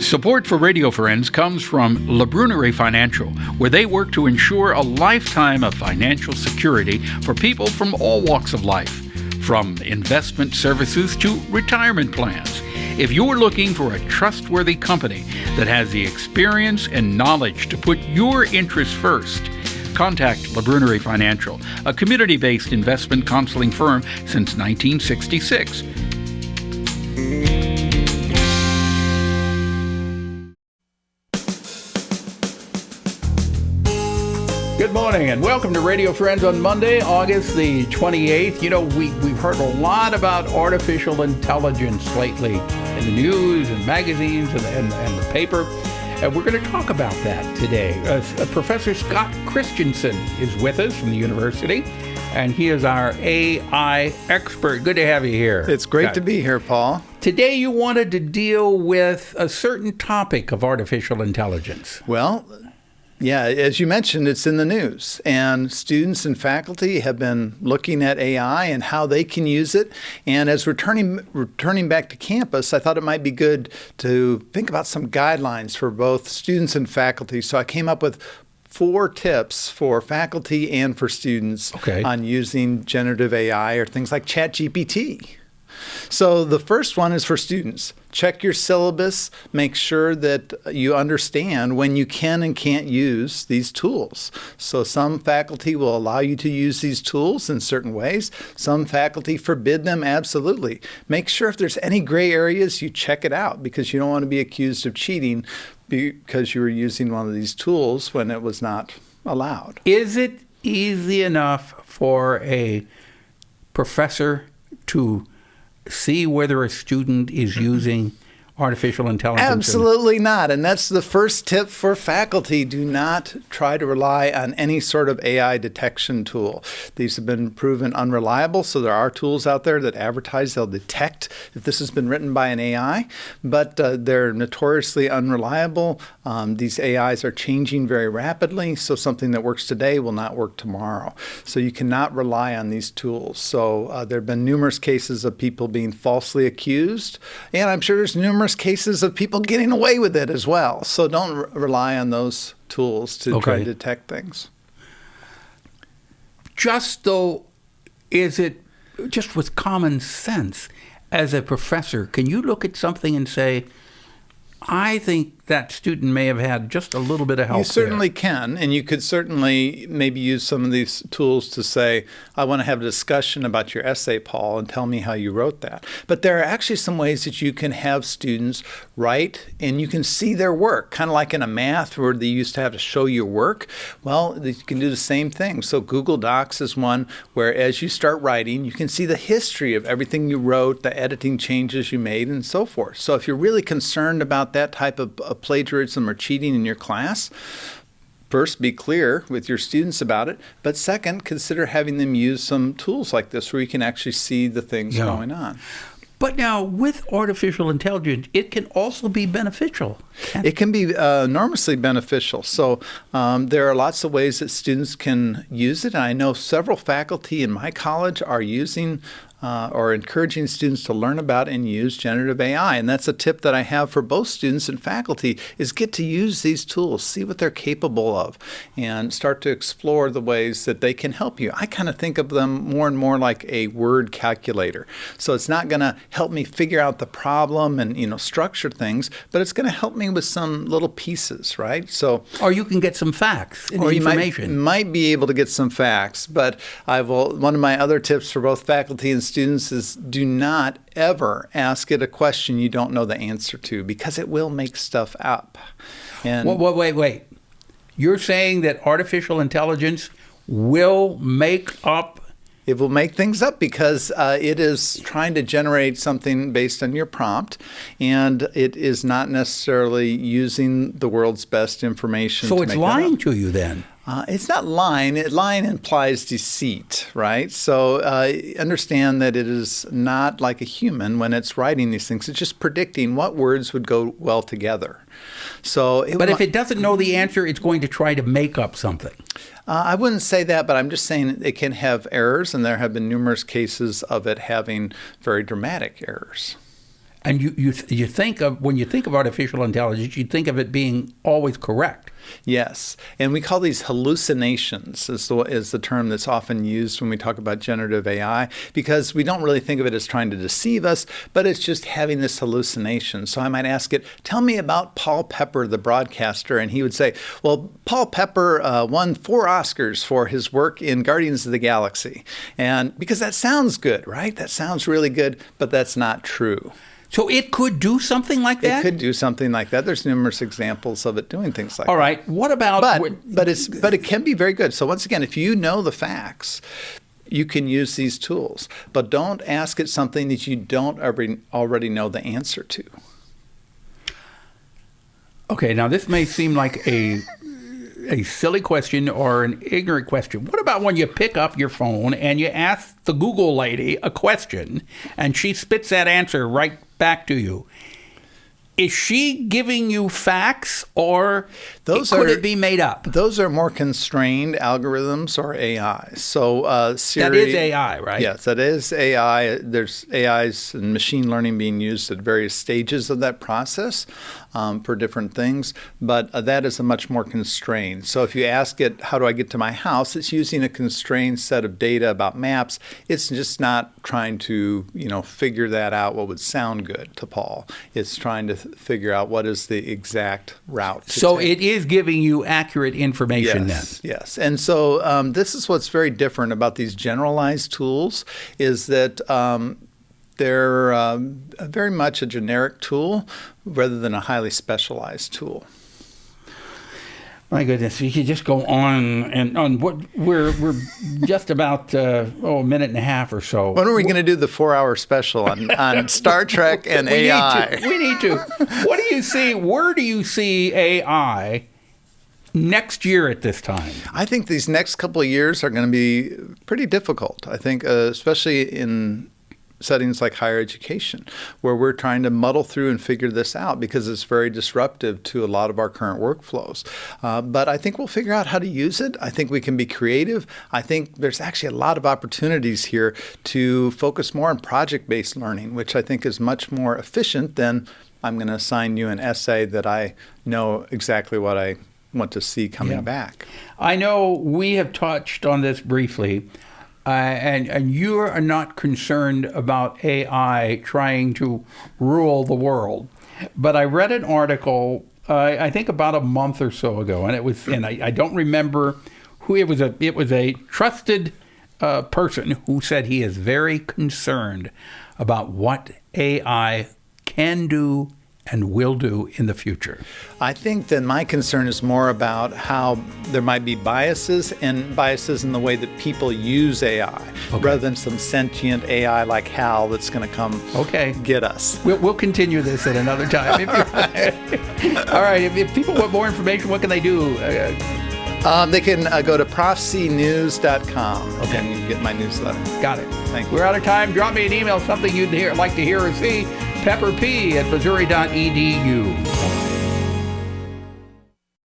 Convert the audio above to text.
Support for Radio Friends comes from La Brunerie Financial, where they work to ensure a lifetime of financial security for people from all walks of life, from investment services to retirement plans. If you're looking for a trustworthy company that has the experience and knowledge to put your interests first, contact La Brunerie Financial, a community-based investment counseling firm since 1966. Good morning and welcome to Radio Friends on Monday, August the 28th. You know, we've heard a lot about artificial intelligence lately in the news and magazines and the paper. And we're going to talk about that today. Professor Scott Christianson is with us from the university, and he is our AI expert. Good to have you here. It's great to be here, Paul. Today you wanted to deal with a certain topic of artificial intelligence. Well, yeah, as you mentioned, it's in the news, and students and faculty have been looking at AI and how they can use it. And as returning back to campus, I thought it might be good to think about some guidelines for both students and faculty. So I came up with 4 tips for faculty and for students on using generative AI or things like ChatGPT. So the first one is for students. Check your syllabus. Make sure that you understand when you can and can't use these tools. So some faculty will allow you to use these tools in certain ways. Some faculty forbid them absolutely. Make sure if there's any gray areas, you check it out, because you don't want to be accused of cheating because you were using one of these tools when it was not allowed. Is it easy enough for a professor to see whether a student is using artificial intelligence? Absolutely not. And that's the first tip for faculty. Do not try to rely on any sort of AI detection tool. These have been proven unreliable, so there are tools out there that advertise they'll detect if this has been written by an AI, but they're notoriously unreliable. These AIs are changing very rapidly, so something that works today will not work tomorrow. So you cannot rely on these tools. So there have been numerous cases of people being falsely accused, and I'm sure there's numerous cases of people getting away with it as well. So don't rely on those tools to try to detect things. Just though, is it just with common sense as a professor, can you look at something and say, I think that student may have had just a little bit of help. You certainly can, and you could certainly maybe use some of these tools to say, I want to have a discussion about your essay, Paul, and tell me how you wrote that. But there are actually some ways that you can have students write, and you can see their work, kind of like in a math where they used to have to show your work. Well, you can do the same thing. So Google Docs is one where as you start writing, you can see the history of everything you wrote, the editing changes you made, and so forth. So if you're really concerned about that type of plagiarism or cheating in your class, first, be clear with your students about it. But second, consider having them use some tools like this where you can actually see the things going on. But now, with artificial intelligence, it can also be beneficial. It can be enormously beneficial. So there are lots of ways that students can use it. And I know several faculty in my college are using or encouraging students to learn about and use generative AI. And that's a tip that I have for both students and faculty, is get to use these tools, see what they're capable of, and start to explore the ways that they can help you. I kind of think of them more and more like a word calculator. So it's not going to help me figure out the problem and structure things, but it's going to help me with some little pieces, right? So, or you can get some facts and information. You might be able to get some facts, but one of my other tips for both faculty and students is do not ever ask it a question you don't know the answer to, because it will make stuff up. And wait. You're saying that artificial intelligence will make up? It will make things up because it is trying to generate something based on your prompt, and it is not necessarily using the world's best information. So it's lying to you then? It's not lying. Lying implies deceit, right? So understand that it is not like a human when it's writing these things. It's just predicting what words would go well together. But if it doesn't know the answer, it's going to try to make up something. I wouldn't say that, but I'm just saying it can have errors, and there have been numerous cases of it having very dramatic errors. And you think of, when you think of artificial intelligence, you think of it being always correct. Yes, and we call these hallucinations is the term that's often used when we talk about generative AI, because we don't really think of it as trying to deceive us, but it's just having this hallucination. So I might ask it, tell me about Paul Pepper, the broadcaster, and he would say, well, Paul Pepper won 4 Oscars for his work in Guardians of the Galaxy. And because that sounds good, right? That sounds really good, but that's not true. So it could do something like that? It could do something like that. There's numerous examples of it doing things like that. All right. What about... But it can be very good. So once again, if you know the facts, you can use these tools. But don't ask it something that you don't already know the answer to. Okay, now this may seem like a silly question or an ignorant question. What about when you pick up your phone and you ask the Google lady a question and she spits that answer right back to you? Is she giving you facts, or could it be made up? Those are more constrained algorithms or AI. So Siri, that is AI, right? Yes, that is AI. There's AIs and machine learning being used at various stages of that process for different things, but that is a much more constrained. So if you ask it, how do I get to my house? It's using a constrained set of data about maps. It's just not trying to, figure that out what would sound good to Paul. It's trying to figure out what is the exact route to So take. it is giving you accurate information then? Yes. And so this is what's very different about these generalized tools is that they're very much a generic tool rather than a highly specialized tool. My goodness, you could just go on and on. What we're just about a minute and a half or so. When are we going to do the 4-hour special on Star Trek and AI? We need to. What do you see? Where do you see AI next year at this time? I think these next couple of years are going to be pretty difficult. I think, especially in settings like higher education, where we're trying to muddle through and figure this out because it's very disruptive to a lot of our current workflows. But I think we'll figure out how to use it. I think we can be creative. I think there's actually a lot of opportunities here to focus more on project-based learning, which I think is much more efficient than I'm going to assign you an essay that I know exactly what I want to see coming back. I know we have touched on this briefly. And you are not concerned about AI trying to rule the world. But I read an article, I think about a month or so ago, and it was, and I don't remember who it was. It was a trusted person who said he is very concerned about what AI can do and will do in the future. I think that my concern is more about how there might be biases in the way that people use AI, rather than some sentient AI like Hal that's going to come get us. We'll continue this at another time. All right. If people want more information, what can they do? They can go to profcnews.com and you can get my newsletter. Got it. Thank you. We're out of time. Drop me an email, something you'd like to hear or see. pepperp@missouri.edu.